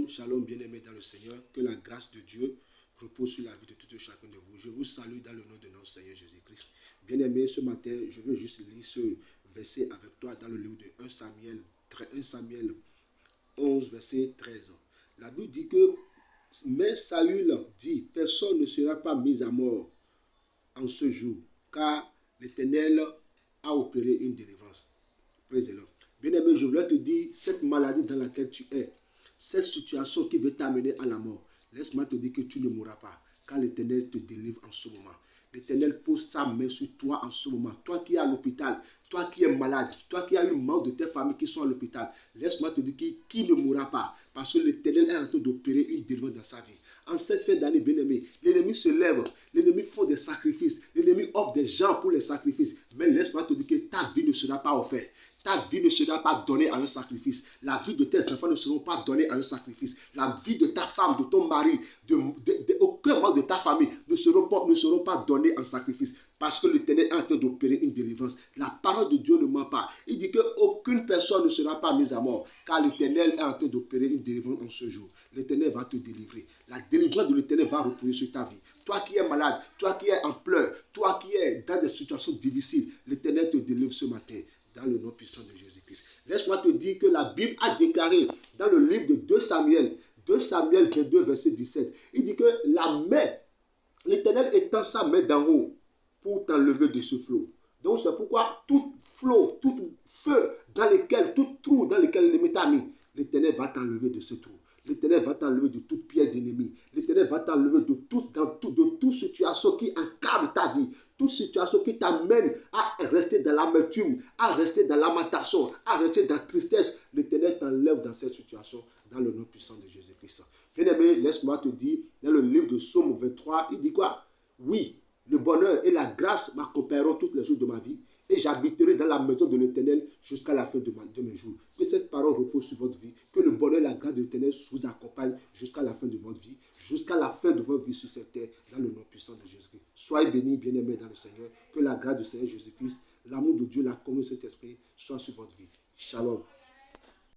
Shalom, shalom, bien-aimés dans le Seigneur. Que la grâce de Dieu repose sur la vie de tout et chacun de vous. Je vous salue dans le nom de notre Seigneur Jésus-Christ. Bien-aimés, ce matin, je veux juste lire ce verset avec toi dans le livre de 1 Samuel 11, verset 13. La Bible dit que, mais Saül dit, personne ne sera pas mis à mort en ce jour, car l'Éternel a opéré une délivrance. Praise the Lord. Bien-aimé, je voulais te dire, cette maladie dans laquelle tu es, cette situation qui veut t'amener à la mort, laisse-moi te dire que tu ne mourras pas, car l'Éternel te délivre en ce moment. L'Éternel pose sa main sur toi en ce moment. Toi qui es à l'hôpital, toi qui es malade, toi qui as une membre de tes familles qui sont à l'hôpital, laisse-moi te dire qui ne mourra pas, parce que l'Éternel est en train d'opérer une délivrance dans sa vie. En cette fin d'année, bien-aimé, l'ennemi se lève, l'ennemi fait des sacrifices, l'ennemi offre des gens pour les sacrifices, mais laisse-moi te dire que ta vie ne sera pas offerte. Ta vie ne sera pas donnée à un sacrifice. La vie de tes enfants ne sera pas donnée à un sacrifice. La vie de ta femme, de ton mari, aucun membre de ta famille ne seront pas donnés en sacrifice. Parce que l'Éternel est en train d'opérer une délivrance. La parole de Dieu ne ment pas. Il dit qu'aucune personne ne sera pas mise à mort. Car l'Éternel est en train d'opérer une délivrance en ce jour. L'Éternel va te délivrer. La délivrance de l'Éternel va reposer sur ta vie. Toi qui es malade, toi qui es en pleurs, toi qui es dans des situations difficiles, l'Éternel te délivre ce matin. Dans le nom puissant de Jésus-Christ. Laisse-moi te dire que la Bible a déclaré dans le livre de 2 Samuel 22, verset 17, il dit que la main, l'Éternel étend sa main d'en haut pour t'enlever de ce flot. Donc c'est pourquoi tout flot, tout feu dans lequel, tout trou dans lequel l'ennemi t'a mis, l'Éternel va t'enlever de ce trou. L'Éternel va t'enlever de toute pierre d'ennemi. L'Éternel va t'enlever de toute situation qui encadre ta vie. Toute situation qui t'amène à rester dans l'amertume, à rester dans lamentation, à rester dans la tristesse. L'Éternel t'enlève dans cette situation, dans le nom puissant de Jésus-Christ. Bien-aimé, laisse-moi te dire, dans le livre de Psaume 23, il dit quoi? Oui, le bonheur et la grâce m'accompagneront toutes les jours de ma vie et j'habiterai dans la maison de l'Éternel jusqu'à la fin de mes jours. Que cette parole repose sur votre vie, que le bonheur et la grâce de l'Éternel vous accompagnent jusqu'à la fin de votre vie, jusqu'à la fin de votre vie sur cette terre, dans le nom puissant de Jésus-Christ. Soyez bénis, bien-aimés dans le Seigneur, que la grâce du Seigneur Jésus-Christ, l'amour de Dieu, la communion de cet esprit soit sur votre vie. Shalom.